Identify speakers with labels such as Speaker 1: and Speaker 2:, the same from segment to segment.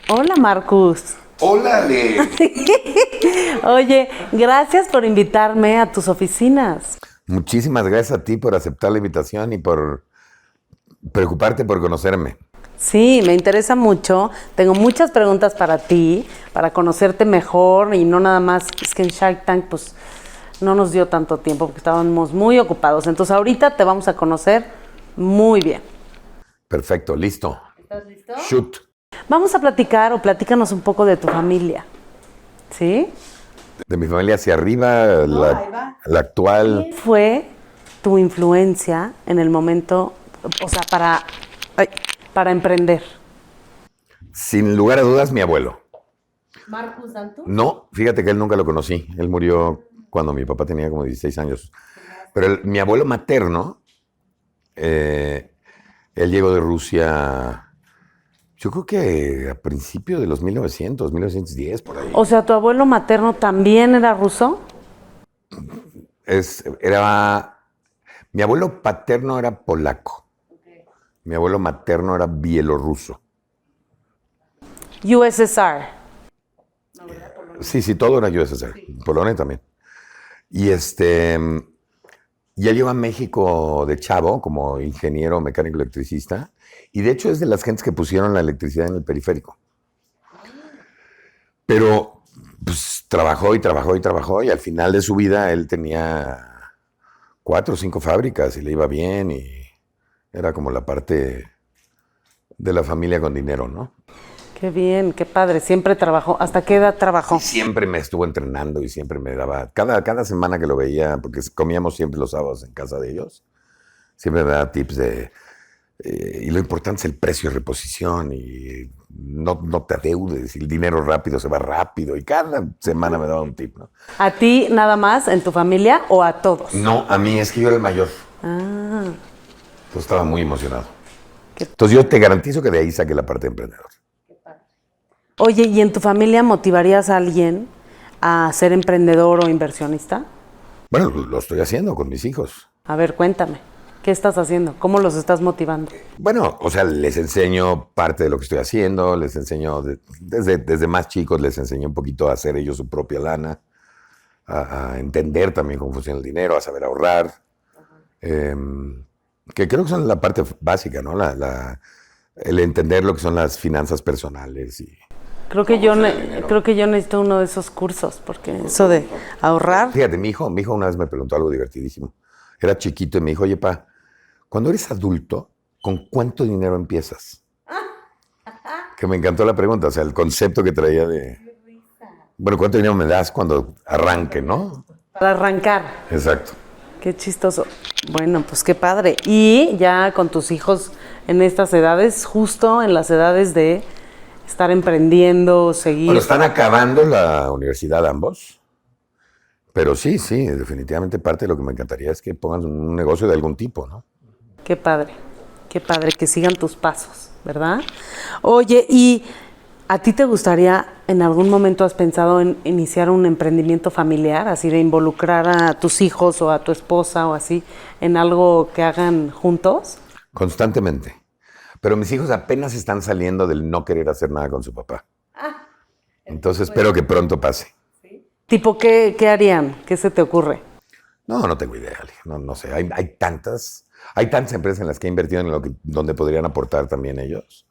Speaker 1: Hola, Marcus.
Speaker 2: Hola, Ale.
Speaker 1: Oye, gracias por invitarme a tus oficinas.
Speaker 2: Muchísimas gracias a ti por aceptar la invitación y por preocuparte por conocerme.
Speaker 1: Sí, me interesa mucho. Tengo muchas preguntas para ti, para conocerte mejor y no nada más. Es que en Shark Tank, pues, no nos dio tanto tiempo porque estábamos muy ocupados. Entonces, ahorita te vamos a conocer muy bien.
Speaker 2: Perfecto, listo.
Speaker 1: ¿Estás listo?
Speaker 2: Shoot.
Speaker 1: Vamos a platicar o platícanos un poco de tu familia. ¿Sí?
Speaker 2: De mi familia hacia arriba,
Speaker 1: ahí
Speaker 2: la,
Speaker 1: va.
Speaker 2: la actual.
Speaker 1: ¿Quién fue tu influencia en el momento, o sea, para emprender?
Speaker 2: Sin lugar a dudas, mi abuelo.
Speaker 1: ¿Marcus Dantu?
Speaker 2: No, fíjate que él nunca lo conocí. Él murió cuando mi papá tenía como 16 años. Pero mi abuelo materno, eh, él llegó de Rusia, yo creo que a principios de los 1910, por ahí.
Speaker 1: O sea, ¿tu abuelo materno también era ruso?
Speaker 2: Mi abuelo paterno era polaco. Mi abuelo materno era bielorruso.
Speaker 1: USSR.
Speaker 2: Sí, todo era USSR. Sí. Polonia también. Y ya llegó a México de chavo como ingeniero mecánico electricista. Y de hecho es de las gentes que pusieron la electricidad en el periférico. Pero pues trabajó y trabajó y trabajó y al final de su vida él tenía 4 o 5 fábricas y le iba bien y era como la parte de la familia con dinero, ¿no?
Speaker 1: Qué bien, qué padre. Siempre trabajó. ¿Hasta qué edad trabajó?
Speaker 2: Y siempre me estuvo entrenando y siempre me daba, cada semana que lo veía, porque comíamos siempre los sábados en casa de ellos, siempre me daba tips de, y lo importante es el precio de reposición y no te adeudes, y el dinero rápido se va rápido y cada semana me daba un tip, ¿no?
Speaker 1: ¿A ti nada más, en tu familia o a todos?
Speaker 2: No, a mí es que yo era el mayor.
Speaker 1: Ah.
Speaker 2: Entonces estaba muy emocionado. Entonces yo te garantizo que de ahí saqué la parte de emprendedor.
Speaker 1: Oye, ¿y en tu familia motivarías a alguien a ser emprendedor o inversionista?
Speaker 2: Bueno, lo estoy haciendo con mis hijos.
Speaker 1: A ver, cuéntame. ¿Qué estás haciendo? ¿Cómo los estás motivando?
Speaker 2: Bueno, o sea, les enseño parte de lo que estoy haciendo, les enseño, desde más chicos les enseño un poquito a hacer ellos su propia lana, a entender también cómo funciona el dinero, a saber ahorrar, que creo que son la parte básica, ¿no? El entender lo que son las finanzas personales.
Speaker 1: Creo que yo necesito uno de esos cursos, porque eso de ahorrar.
Speaker 2: Fíjate, mi hijo una vez me preguntó algo divertidísimo. Era chiquito y me dijo, oye, pa, cuando eres adulto, ¿con cuánto dinero empiezas? Que me encantó la pregunta, o sea, el concepto que traía de... Bueno, ¿cuánto dinero me das cuando arranque, no?
Speaker 1: Para arrancar.
Speaker 2: Exacto.
Speaker 1: Qué chistoso. Bueno, pues qué padre. Y ya con tus hijos en estas edades, justo en las edades de estar emprendiendo, seguir.
Speaker 2: Bueno, están acabando la universidad ambos. Pero sí, definitivamente parte de lo que me encantaría es que pongan un negocio de algún tipo, ¿no?
Speaker 1: Qué padre, que sigan tus pasos, ¿verdad? Oye, ¿y a ti te gustaría, en algún momento has pensado en iniciar un emprendimiento familiar, así de involucrar a tus hijos o a tu esposa o así, en algo que hagan juntos?
Speaker 2: Constantemente. Pero mis hijos apenas están saliendo del no querer hacer nada con su papá. Entonces espero que pronto pase.
Speaker 1: Tipo, ¿qué harían? ¿Qué se te ocurre?
Speaker 2: No tengo idea, Ale. No sé. Hay tantas empresas en las que he invertido donde podrían aportar también ellos.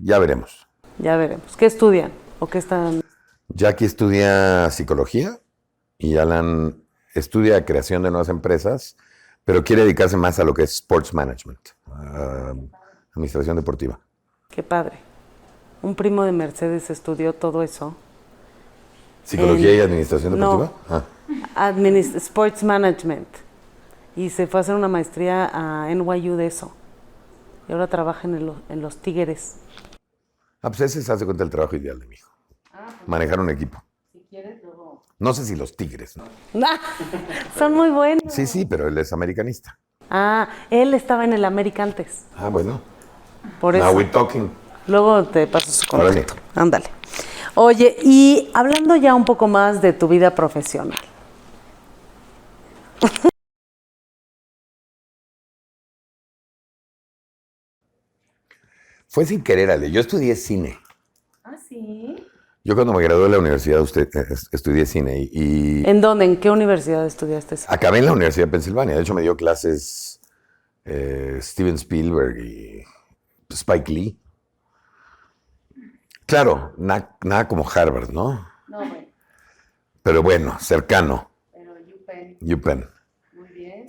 Speaker 2: Ya veremos.
Speaker 1: Ya veremos. ¿Qué estudian? ¿O qué están?
Speaker 2: Jackie estudia psicología y Alan estudia creación de nuevas empresas, pero quiere dedicarse más a lo que es sports management, administración deportiva.
Speaker 1: Qué padre. Un primo de Mercedes estudió todo eso.
Speaker 2: ¿Psicología y administración deportiva?
Speaker 1: No, Sports Management. Y se fue a hacer una maestría a NYU de eso. Y ahora trabaja en los Tigres.
Speaker 2: Pues ese se hace cuenta el trabajo ideal de mi hijo. Manejar un equipo.
Speaker 1: Si quieres, luego.
Speaker 2: No sé si los Tigres, ¿no?
Speaker 1: Son muy buenos.
Speaker 2: Sí, pero él es americanista.
Speaker 1: Él estaba en el América antes.
Speaker 2: Bueno.
Speaker 1: Por eso.
Speaker 2: Now we're talking.
Speaker 1: Luego te paso su contacto. Ándale. Oye, y hablando ya un poco más de tu vida profesional.
Speaker 2: Fue sin querer, Ale. Yo estudié cine.
Speaker 1: Ah, sí.
Speaker 2: Yo cuando me gradué de la universidad estudié cine y
Speaker 1: ¿En dónde? ¿En qué universidad estudiaste eso?
Speaker 2: acabé en la Universidad de Pensilvania. De hecho, me dio clases Steven Spielberg y Spike Lee. Claro, nada como Harvard, ¿no?
Speaker 1: No, bueno.
Speaker 2: Pero bueno, cercano.
Speaker 1: Pero UPenn.
Speaker 2: UPenn.
Speaker 1: Muy bien.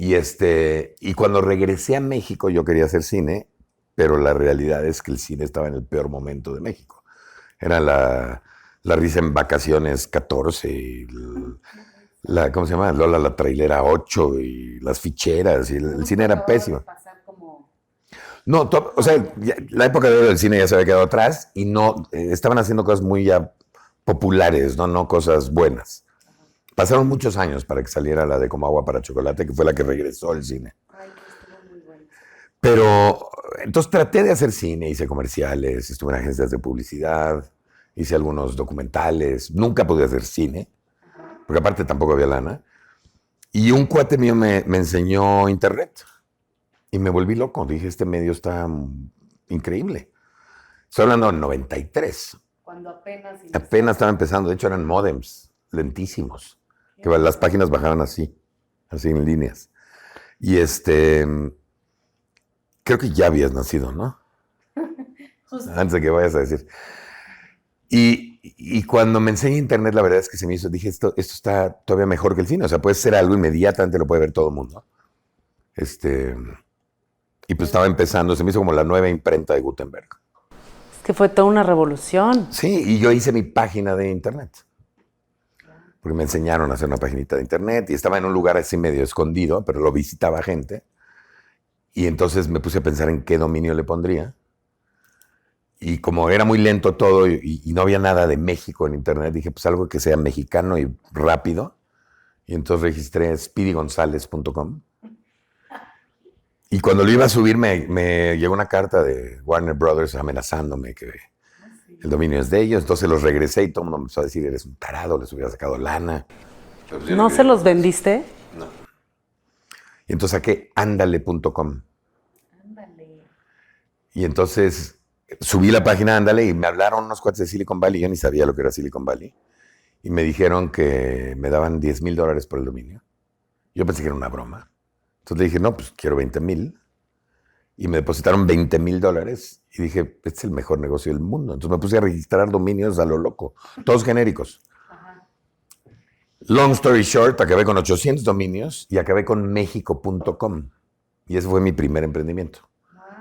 Speaker 2: Y cuando regresé a México yo quería hacer cine, pero la realidad es que el cine estaba en el peor momento de México. Era la risa en vacaciones 14, y ¿cómo se llama? Lola la trailera 8 y las ficheras, y el cine era pésimo. No, o sea, la época de oro del cine ya se había quedado atrás y no, estaban haciendo cosas muy ya populares, no cosas buenas. Pasaron muchos años para que saliera la de Como agua para chocolate, que fue la que regresó al cine.
Speaker 1: Ay, que estuvo muy bueno.
Speaker 2: Pero entonces traté de hacer cine, hice comerciales, estuve en agencias de publicidad, hice algunos documentales, nunca pude hacer cine, porque aparte tampoco había lana. Y un cuate mío me enseñó internet y me volví loco. Dije, este medio está increíble. Estoy hablando del 93.
Speaker 1: Cuando apenas
Speaker 2: estaba empezando. De hecho, eran módems lentísimos, que las páginas bajaban así en líneas. Y creo que ya habías nacido, ¿no? Antes de que vayas a decir. Y cuando me enseñé internet, la verdad es que se me hizo, dije, esto está todavía mejor que el cine. O sea, puede ser algo inmediatamente, lo puede ver todo el mundo. Y pues estaba empezando, se me hizo como la nueva imprenta de Gutenberg.
Speaker 1: Es que fue toda una revolución.
Speaker 2: Sí, y yo hice mi página de internet. Porque me enseñaron a hacer una paginita de internet y estaba en un lugar así medio escondido, pero lo visitaba gente. Y entonces me puse a pensar en qué dominio le pondría. Y como era muy lento todo y no había nada de México en internet, dije, pues algo que sea mexicano y rápido. Y entonces registré speedygonzalez.com. Y cuando lo iba a subir me llegó una carta de Warner Brothers amenazándome que el dominio es de ellos. Entonces los regresé y todo el mundo me empezó a decir, eres un tarado, les hubiera sacado lana.
Speaker 1: ¿No se los vendiste?
Speaker 2: No. Y entonces saqué andale.com.
Speaker 1: Ándale.
Speaker 2: Y entonces subí la página Ándale y me hablaron unos cuates de Silicon Valley. Yo ni sabía lo que era Silicon Valley. Y me dijeron que me daban $10,000 por el dominio. Yo pensé que era una broma. Entonces le dije, no, pues quiero 20,000. Y me depositaron $20,000. Y dije, este es el mejor negocio del mundo. Entonces me puse a registrar dominios a lo loco. Todos genéricos. Ajá. Long story short, acabé con 800 dominios y acabé con mexico.com. Y ese fue mi primer emprendimiento.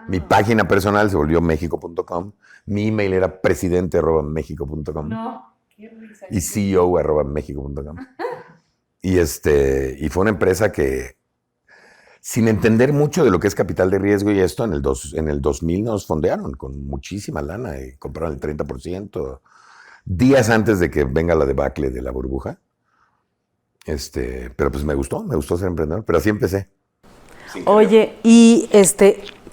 Speaker 2: Mi página personal se volvió mexico.com. Mi email era presidente@mexico.com.
Speaker 1: No, qué risa.
Speaker 2: Y CEO@mexico.com. Y fue una empresa que, sin entender mucho de lo que es capital de riesgo y esto, en el 2000 nos fondearon con muchísima lana y compraron el 30%. Días antes de que venga la debacle de la burbuja. Pero pues me gustó ser emprendedor. Pero así empecé.
Speaker 1: Oye, y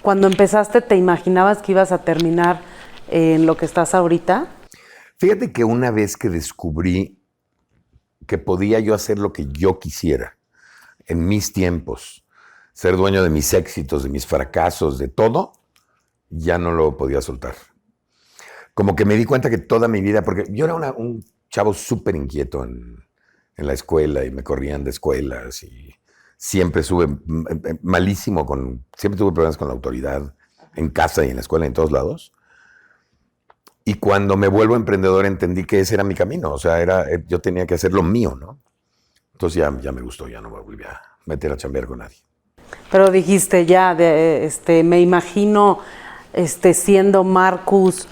Speaker 1: cuando empezaste, ¿te imaginabas que ibas a terminar en lo que estás ahorita?
Speaker 2: Fíjate que una vez que descubrí que podía yo hacer lo que yo quisiera, en mis tiempos, ser dueño de mis éxitos, de mis fracasos, de todo, ya no lo podía soltar. Como que me di cuenta que toda mi vida, porque yo era un chavo súper inquieto en la escuela y me corrían de escuelas y siempre malísimo siempre tuve problemas con la autoridad, en casa y en la escuela, en todos lados. Y cuando me vuelvo emprendedor entendí que ese era mi camino, o sea, yo tenía que hacer lo mío, ¿no? Entonces ya me gustó, ya no me volví a meter a chambear con nadie.
Speaker 1: Pero dijiste ya, me imagino siendo Marcus,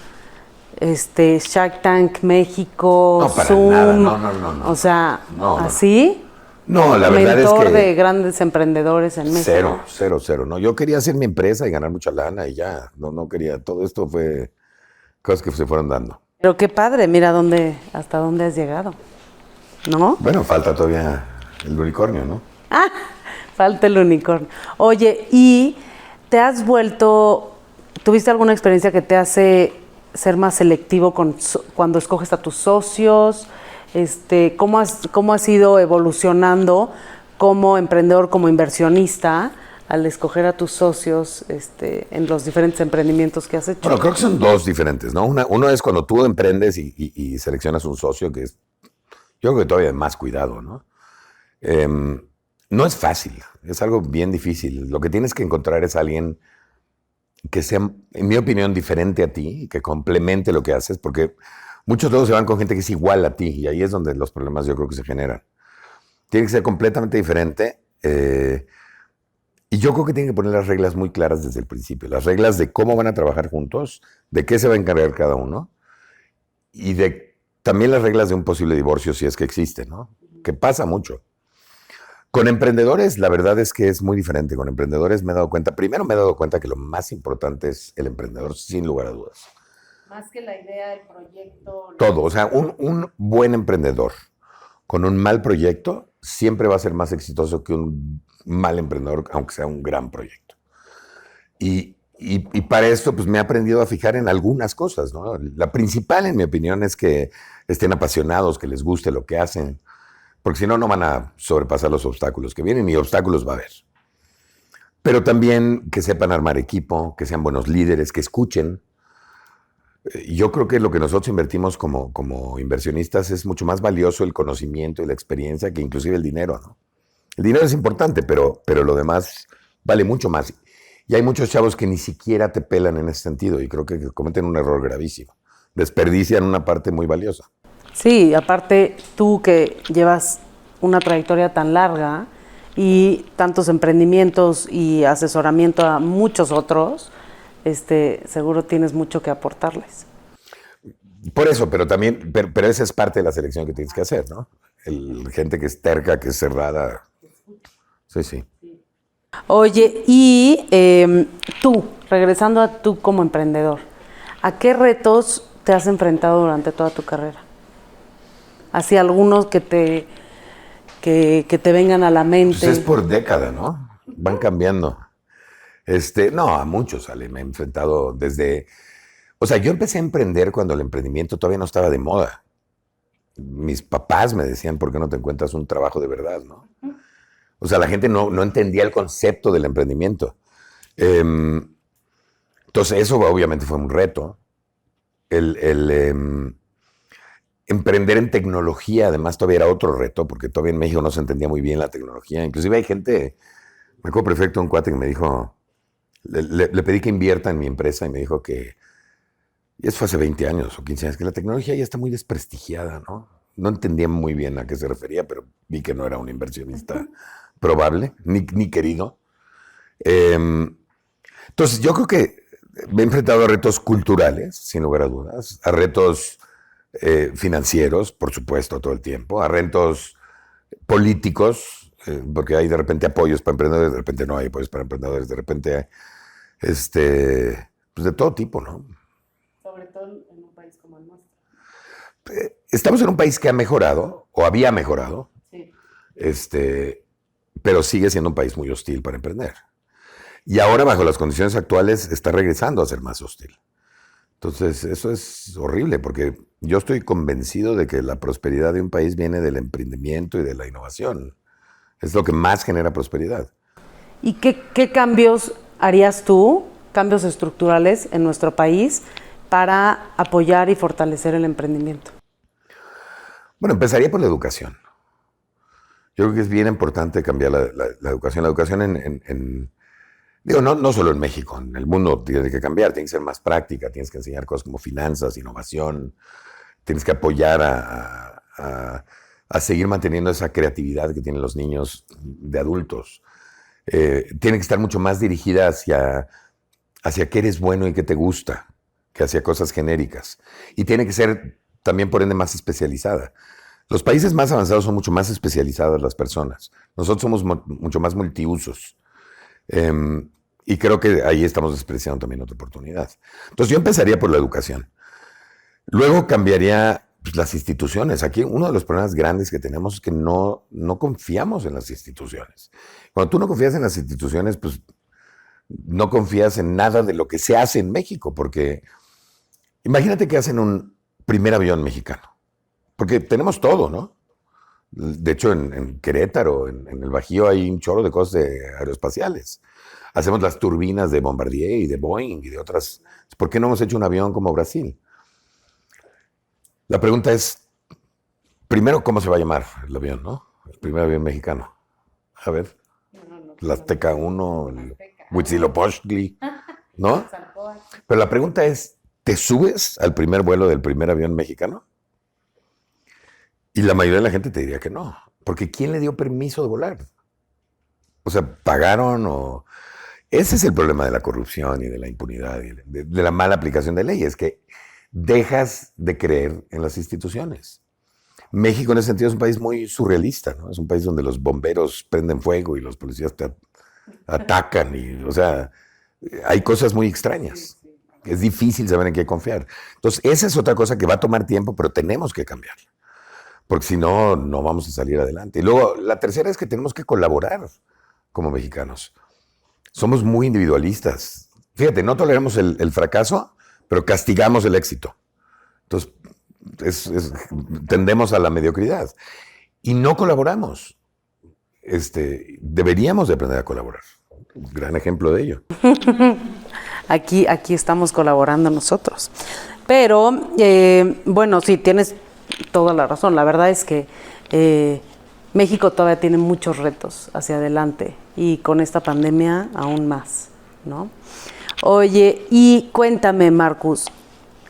Speaker 1: Shark Tank México,
Speaker 2: No, para
Speaker 1: Zoom,
Speaker 2: nada, no.
Speaker 1: O sea,
Speaker 2: No.
Speaker 1: ¿así?
Speaker 2: No, la verdad es que...
Speaker 1: Mentor de grandes emprendedores en México.
Speaker 2: Cero. No, yo quería hacer mi empresa y ganar mucha lana y ya. No quería... Todo esto fue cosas que se fueron dando.
Speaker 1: Pero qué padre, mira hasta dónde has llegado, ¿no?
Speaker 2: Bueno, falta todavía el unicornio, ¿no?
Speaker 1: Falta el unicornio. Oye, ¿y tuviste alguna experiencia que te hace ser más selectivo cuando escoges a tus socios? ¿Cómo has ido evolucionando como emprendedor, como inversionista, al escoger a tus socios en los diferentes emprendimientos que has hecho?
Speaker 2: Bueno, creo que son dos diferentes, ¿no? Uno es cuando tú emprendes y seleccionas un socio, que es, yo creo que todavía más cuidado, ¿no? No es fácil, es algo bien difícil. Lo que tienes que encontrar es alguien que sea, en mi opinión, diferente a ti, que complemente lo que haces, porque muchos de ellos se van con gente que es igual a ti, y ahí es donde los problemas yo creo que se generan. Tiene que ser completamente diferente, y yo creo que tienen que poner las reglas muy claras desde el principio, las reglas de cómo van a trabajar juntos, de qué se va a encargar cada uno, y de también las reglas de un posible divorcio si es que existe, ¿no? Que pasa mucho. Con emprendedores, la verdad es que es muy diferente. Con emprendedores primero me he dado cuenta que lo más importante es el emprendedor, sin lugar a dudas.
Speaker 1: Más que la idea, el proyecto.
Speaker 2: Todo, o sea, un buen emprendedor con un mal proyecto siempre va a ser más exitoso que un mal emprendedor, aunque sea un gran proyecto. Y para esto, pues me he aprendido a fijar en algunas cosas, ¿no? La principal, en mi opinión, es que estén apasionados, que les guste lo que hacen, porque si no, no van a sobrepasar los obstáculos que vienen, y obstáculos va a haber. Pero también que sepan armar equipo, que sean buenos líderes, que escuchen. Yo creo que lo que nosotros invertimos como inversionistas es mucho más valioso el conocimiento y la experiencia que inclusive el dinero, ¿no? El dinero es importante, pero lo demás vale mucho más. Y hay muchos chavos que ni siquiera te pelan en ese sentido, y creo que cometen un error gravísimo. Desperdician una parte muy valiosa.
Speaker 1: Sí, aparte tú que llevas una trayectoria tan larga y tantos emprendimientos y asesoramiento a muchos otros, seguro tienes mucho que aportarles.
Speaker 2: Por eso, pero también, pero esa es parte de la selección que tienes que hacer, ¿no? Gente que es terca, que es cerrada. Sí, sí.
Speaker 1: Oye, y tú, regresando a tú como emprendedor, ¿a qué retos te has enfrentado durante toda tu carrera? Así algunos que te vengan a la mente.
Speaker 2: Pues es por década, ¿no? Van cambiando. No, a muchos, Ale, me he enfrentado desde... O sea, yo empecé a emprender cuando el emprendimiento todavía no estaba de moda. Mis papás me decían, ¿por qué no te encuentras un trabajo de verdad, no? O sea, la gente no entendía el concepto del emprendimiento. Entonces, eso obviamente fue un reto. Emprender en tecnología, además, todavía era otro reto, porque todavía en México no se entendía muy bien la tecnología. Inclusive hay gente, me acuerdo perfecto un cuate que me dijo, le pedí que invierta en mi empresa y me dijo que, y eso fue hace 20 años o 15 años, que la tecnología ya está muy desprestigiada, ¿no? No entendía muy bien a qué se refería, pero vi que no era un inversionista probable, ni querido. Entonces, yo creo que me he enfrentado a retos culturales, sin lugar a dudas, a retos financieros, por supuesto, todo el tiempo, a retos políticos, porque hay de repente apoyos para emprendedores, de repente no hay apoyos para emprendedores, de repente, pues de todo tipo, ¿no?
Speaker 1: Sobre todo en un país como el nuestro.
Speaker 2: Estamos en un país que ha mejorado, o había mejorado,
Speaker 1: Sí.
Speaker 2: pero sigue siendo un país muy hostil para emprender. Y ahora, bajo las condiciones actuales, está regresando a ser más hostil. Entonces, eso es horrible, porque yo estoy convencido de que la prosperidad de un país viene del emprendimiento y de la innovación. Es lo que más genera prosperidad.
Speaker 1: ¿Y qué cambios harías tú, cambios estructurales en nuestro país, para apoyar y fortalecer el emprendimiento?
Speaker 2: Bueno, empezaría por la educación. Yo creo que es bien importante cambiar la educación. La educación digo, no solo en México, en el mundo tiene que cambiar, tiene que ser más práctica, tienes que enseñar cosas como finanzas, innovación, tienes que apoyar a seguir manteniendo esa creatividad que tienen los niños de adultos. Tiene que estar mucho más dirigida hacia qué eres bueno y qué te gusta, que hacia cosas genéricas. Y tiene que ser también, por ende, más especializada. Los países más avanzados son mucho más especializadas las personas. Nosotros somos mucho más multiusos. Y creo que ahí estamos despreciando también otra oportunidad. Entonces yo empezaría por la educación. Luego cambiaría pues, las instituciones. Aquí uno de los problemas grandes que tenemos es que no confiamos en las instituciones. Cuando tú no confías en las instituciones, pues no confías en nada de lo que se hace en México, porque imagínate que hacen un primer avión mexicano, porque tenemos todo, ¿no? De hecho, en Querétaro, en el Bajío, hay un chorro de cosas aeroespaciales. Hacemos las turbinas de Bombardier y de Boeing y de otras. ¿Por qué no hemos hecho un avión como Brasil? La pregunta es, primero, ¿cómo se va a llamar el avión, no? El primer avión mexicano. A ver, el Azteca 1, el Huitzilopochtli, ¿no? Pero la pregunta es, ¿te subes al primer vuelo del primer avión mexicano? Y la mayoría de la gente te diría que no. Porque ¿quién le dio permiso de volar? O sea, ¿pagaron o...? Ese es el problema de la corrupción y de la impunidad y de la mala aplicación de leyes, que dejas de creer en las instituciones. México en ese sentido es un país muy surrealista, ¿no? Es un país donde los bomberos prenden fuego y los policías te atacan. Y, o sea, hay cosas muy extrañas. Es difícil saber en qué confiar. Entonces, esa es otra cosa que va a tomar tiempo, pero tenemos que cambiarla. Porque si no, no vamos a salir adelante. Y luego, la tercera es que tenemos que colaborar como mexicanos. Somos muy individualistas. Fíjate, no toleramos el fracaso, pero castigamos el éxito. Entonces, tendemos a la mediocridad. Y no colaboramos. Deberíamos de aprender a colaborar. Un gran ejemplo de ello.
Speaker 1: Aquí estamos colaborando nosotros. Pero, bueno, sí, tienes toda la razón. La verdad es que México todavía tiene muchos retos hacia adelante y con esta pandemia aún más, ¿no? Oye, y cuéntame, Marcus,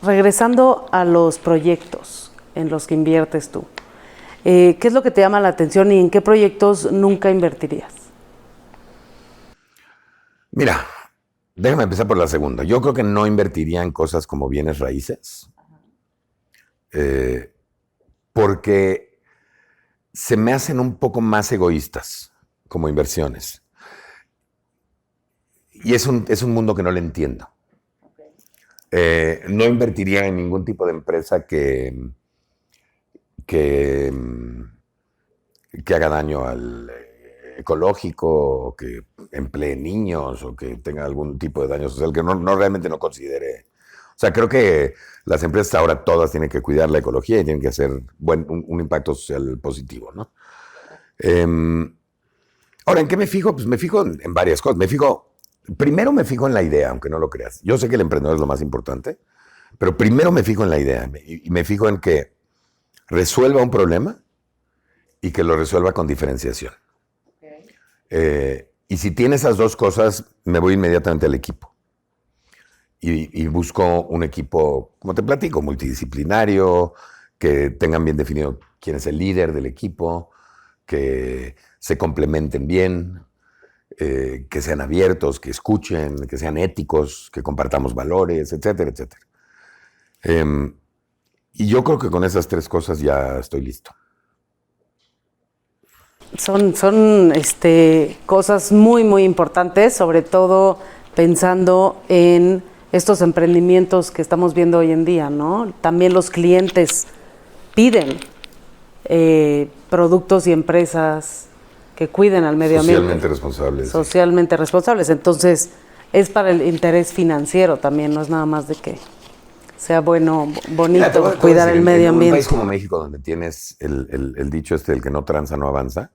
Speaker 1: regresando a los proyectos en los que inviertes tú, ¿qué es lo que te llama la atención y en qué proyectos nunca invertirías?
Speaker 2: Mira, déjame empezar por la segunda. Yo creo que no invertiría en cosas como bienes raíces, porque se me hacen un poco más egoístas como inversiones. Y es un mundo que no le entiendo. No invertiría en ningún tipo de empresa que haga daño al ecológico, o que emplee niños, o que tenga algún tipo de daño social, que realmente no considere. O sea, creo que las empresas ahora todas tienen que cuidar la ecología y tienen que hacer un impacto social positivo, ¿no? Ahora, ¿en qué me fijo? Pues me fijo en varias cosas. Primero me fijo en la idea, aunque no lo creas. Yo sé que el emprendedor es lo más importante, pero primero me fijo en la idea y me fijo en que resuelva un problema y que lo resuelva con diferenciación. Y si tiene esas dos cosas, me voy inmediatamente al equipo. Y busco un equipo, como te platico, multidisciplinario, que tengan bien definido quién es el líder del equipo, que se complementen bien, que sean abiertos, que escuchen, que sean éticos, que compartamos valores, etcétera, etcétera. Y yo creo que con esas tres cosas ya estoy listo.
Speaker 1: Son cosas muy, muy importantes, sobre todo pensando en estos emprendimientos que estamos viendo hoy en día, ¿no? También los clientes piden productos y empresas que cuiden al medio ambiente.
Speaker 2: Socialmente responsables.
Speaker 1: Socialmente responsables. Entonces, es para el interés financiero también, no es nada más de que sea bonito, cuidar el medio ambiente.
Speaker 2: En un país como México, donde tienes el dicho el que no tranza no avanza,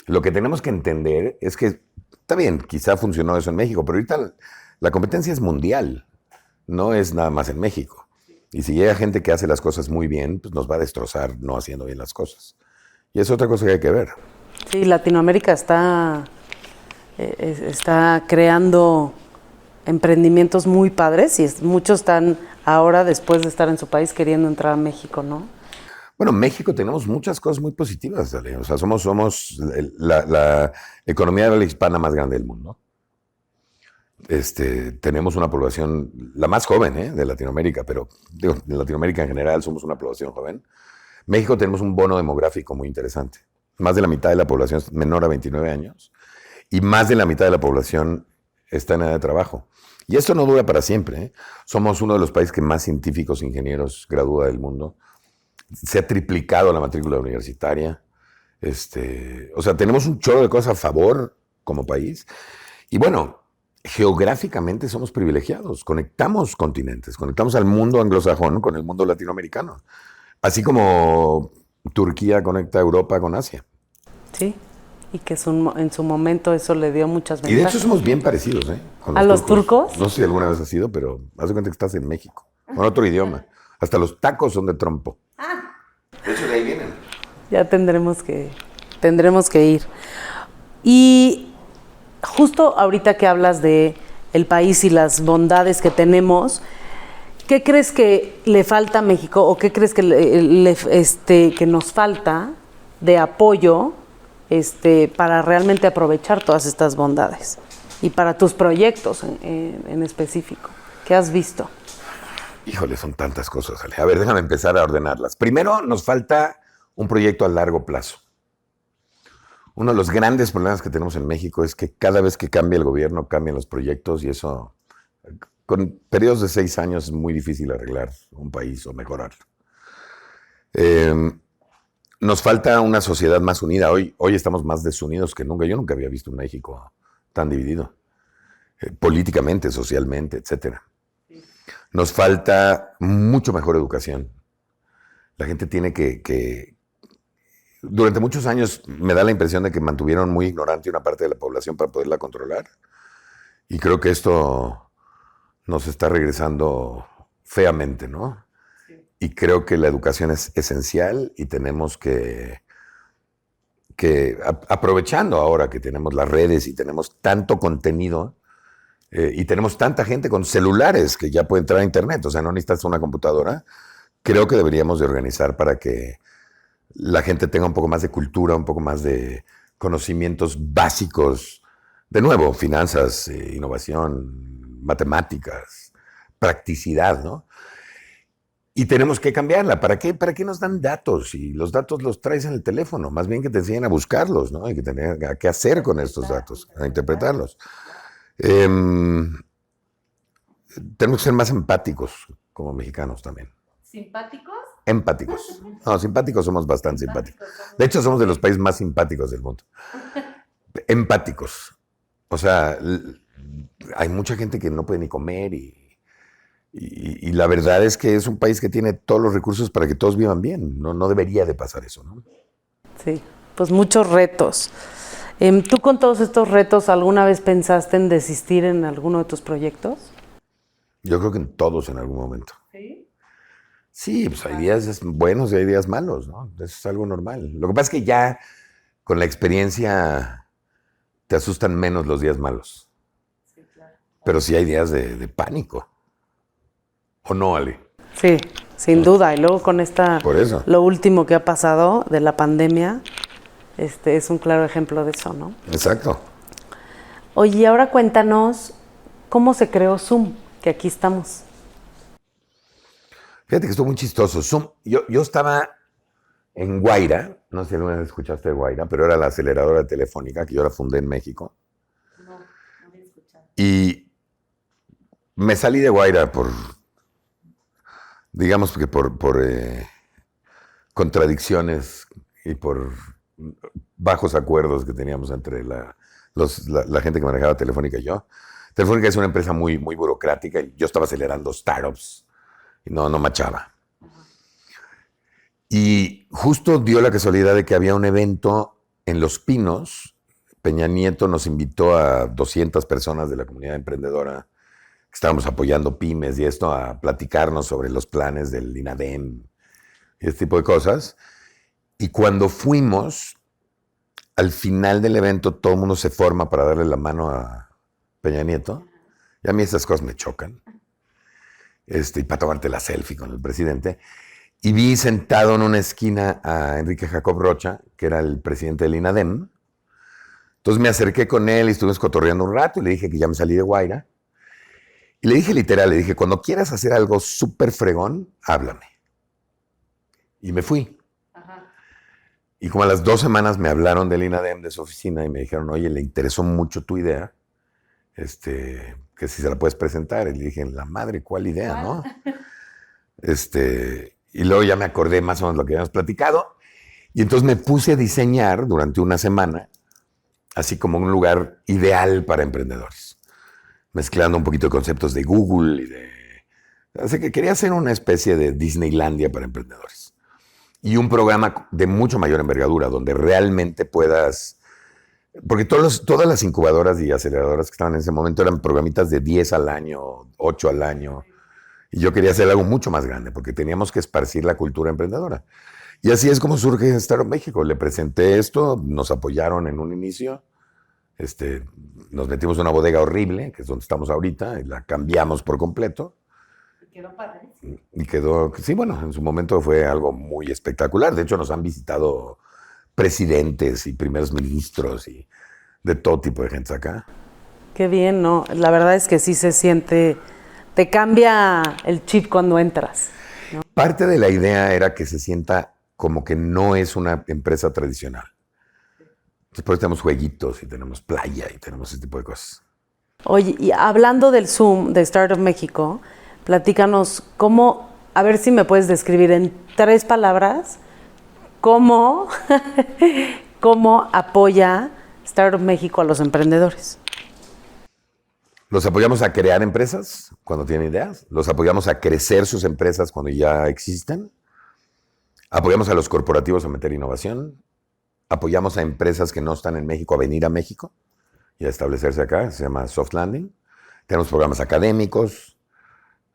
Speaker 2: lo que tenemos que entender es que, está bien, quizá funcionó eso en México, pero ahorita la competencia es mundial, no es nada más en México. Y si llega gente que hace las cosas muy bien, pues nos va a destrozar no haciendo bien las cosas. Y es otra cosa que hay que ver.
Speaker 1: Sí, Latinoamérica está creando emprendimientos muy padres y muchos están ahora, después de estar en su país, queriendo entrar a México, ¿no?
Speaker 2: Bueno, México tenemos muchas cosas muy positivas, Ale. O sea, somos la economía de habla hispana más grande del mundo. Tenemos una población, la más joven de Latinoamérica, pero digo, en Latinoamérica en general somos una población joven. México tenemos un bono demográfico muy interesante. Más de la mitad de la población es menor a 29 años y más de la mitad de la población está en edad de trabajo. Y esto no dura para siempre, ¿eh? Somos uno de los países que más científicos e ingenieros gradúa del mundo. Se ha triplicado la matrícula universitaria. O sea, tenemos un chorro de cosas a favor como país. Y bueno, geográficamente somos privilegiados. Conectamos continentes, conectamos al mundo anglosajón con el mundo latinoamericano. Así como Turquía conecta a Europa con Asia.
Speaker 1: Sí, y que en su momento eso le dio muchas
Speaker 2: Y de
Speaker 1: ventajas.
Speaker 2: hecho somos bien parecidos, ¿eh? Con
Speaker 1: ¿A los turcos?
Speaker 2: No sé si alguna vez has ido, pero haz de cuenta que estás en México, con otro idioma. Hasta los tacos son de trompo. De hecho, de ahí vienen.
Speaker 1: Ya tendremos que ir. Y justo ahorita que hablas de el país y las bondades que tenemos, ¿qué crees que le falta a México o qué crees que nos falta de apoyo para realmente aprovechar todas estas bondades? Y para tus proyectos en específico, ¿qué has visto?
Speaker 2: Híjole, son tantas cosas, Ale. A ver, déjame empezar a ordenarlas. Primero, nos falta un proyecto a largo plazo. Uno de los grandes problemas que tenemos en México es que cada vez que cambia el gobierno, cambian los proyectos y eso, con periodos de 6 años, es muy difícil arreglar un país o mejorarlo. Nos falta una sociedad más unida. Hoy estamos más desunidos que nunca. Yo nunca había visto un México tan dividido, políticamente, socialmente, etcétera. Nos falta mucho mejor educación. La gente tiene que... Durante muchos años me da la impresión de que mantuvieron muy ignorante una parte de la población para poderla controlar. Y creo que esto nos está regresando feamente, ¿no? Sí. Y creo que la educación es esencial y tenemos que aprovechando ahora que tenemos las redes y tenemos tanto contenido, y tenemos tanta gente con celulares que ya puede entrar a internet, o sea, no necesitas una computadora. Creo que deberíamos de organizar para que la gente tenga un poco más de cultura, un poco más de conocimientos básicos. De nuevo, finanzas, innovación, matemáticas, practicidad, ¿no? Y tenemos que cambiarla. ¿Para qué? ¿Para qué nos dan datos? Y los datos los traes en el teléfono. Más bien que te enseñen a buscarlos, ¿no? Hay que tener qué hacer con estos datos, a interpretarlos. Tenemos que ser más empáticos como mexicanos también.
Speaker 3: ¿Simpáticos?
Speaker 2: Empáticos. No, simpáticos somos bastante simpáticos. De hecho, somos de los países más simpáticos del mundo. Empáticos. O sea, hay mucha gente que no puede ni comer y la verdad es que es un país que tiene todos los recursos para que todos vivan bien. No debería de pasar eso, ¿no?
Speaker 1: Sí, pues muchos retos. ¿Tú con todos estos retos alguna vez pensaste en desistir en alguno de tus proyectos?
Speaker 2: Yo creo que en todos en algún momento.
Speaker 3: ¿Sí?
Speaker 2: Sí, pues hay días buenos y hay días malos, ¿no? Eso es algo normal. Lo que pasa es que ya con la experiencia te asustan menos los días malos.
Speaker 3: Sí, claro.
Speaker 2: Pero sí hay días de pánico. ¿O no, Ale?
Speaker 1: Sí, sin duda. Y luego con
Speaker 2: Por eso.
Speaker 1: lo último que ha pasado de la pandemia, es un claro ejemplo de eso, ¿no?
Speaker 2: Exacto.
Speaker 1: Oye, y ahora cuéntanos cómo se creó Zoom, que aquí estamos.
Speaker 2: Fíjate que estuvo muy chistoso. Yo estaba en Guaira, no sé si alguna vez escuchaste de Guaira, pero era la aceleradora telefónica que yo la fundé en México.
Speaker 3: No había escuchado.
Speaker 2: Y me salí de Guaira digamos que por contradicciones y por bajos acuerdos que teníamos entre la gente que manejaba Telefónica y yo. Telefónica es una empresa muy, muy burocrática y yo estaba acelerando startups y no machaba. Y justo dio la casualidad de que había un evento en Los Pinos. Peña Nieto nos invitó a 200 personas de la comunidad emprendedora que estábamos apoyando pymes y esto a platicarnos sobre los planes del INADEM y este tipo de cosas. Y cuando fuimos, al final del evento todo el mundo se forma para darle la mano a Peña Nieto. Y a mí esas cosas me chocan. Y para tomarte la selfie con el presidente. Y vi sentado en una esquina a Enrique Jacob Rocha, que era el presidente del INADEM. Entonces me acerqué con él y estuvimos cotorreando un rato y le dije que ya me salí de Guaira. Y le dije literal, le dije, cuando quieras hacer algo súper fregón, háblame. Y me fui.
Speaker 3: Ajá.
Speaker 2: Y como a las 2 semanas me hablaron del INADEM, de su oficina, y me dijeron, oye, le interesó mucho tu idea, que si se la puedes presentar. Y le dije, la madre, ¿cuál idea, no? Y luego ya me acordé más o menos lo que habíamos platicado. Y entonces me puse a diseñar durante una semana, así como un lugar ideal para emprendedores. Mezclando un poquito de conceptos de Google Así que quería hacer una especie de Disneylandia para emprendedores. Y un programa de mucho mayor envergadura, donde realmente puedas Porque todas las incubadoras y aceleradoras que estaban en ese momento eran programitas de 10 al año, 8 al año. Y yo quería hacer algo mucho más grande porque teníamos que esparcir la cultura emprendedora. Y así es como surge Startup México. Le presenté esto, nos apoyaron en un inicio. Nos metimos en una bodega horrible, que es donde estamos ahorita, y la cambiamos por completo.
Speaker 3: Quedó padrísimo.
Speaker 2: Y quedó, sí, bueno, en su momento fue algo muy espectacular. De hecho, nos han visitado presidentes y primeros ministros y de todo tipo de gente acá.
Speaker 1: Qué bien, ¿no? La verdad es que sí se siente, te cambia el chip cuando entras.
Speaker 2: Parte de la idea era que se sienta como que no es una empresa tradicional. Después tenemos jueguitos y tenemos playa y tenemos ese tipo de cosas.
Speaker 1: Oye, y hablando del Zoom de Startup México, platícanos cómo, a ver si me puedes describir en 3 palabras cómo apoya Startup México a los emprendedores.
Speaker 2: Los apoyamos a crear empresas cuando tienen ideas. Los apoyamos a crecer sus empresas cuando ya existen. Apoyamos a los corporativos a meter innovación. Apoyamos a empresas que no están en México a venir a México y a establecerse acá. Se llama Soft Landing. Tenemos programas académicos.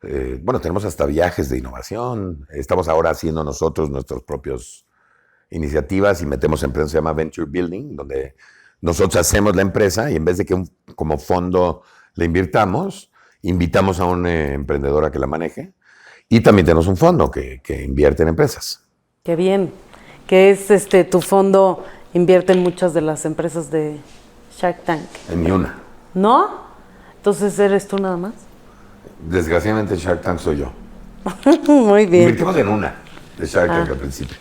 Speaker 2: Tenemos hasta viajes de innovación. Estamos ahora haciendo nosotros nuestras propias iniciativas y metemos empresas, se llama Venture Building, donde nosotros hacemos la empresa y en vez de que como fondo le invirtamos, invitamos a un emprendedor a que la maneje. Y también tenemos un fondo que invierte en empresas.
Speaker 1: Qué bien. Que es tu fondo invierte en muchas de las empresas de Shark Tank.
Speaker 2: En ni una.
Speaker 1: ¿No? Entonces eres tú nada más.
Speaker 2: Desgraciadamente Shark Tank soy yo.
Speaker 1: Muy bien.
Speaker 2: Invertimos en una de Shark Tank al principio.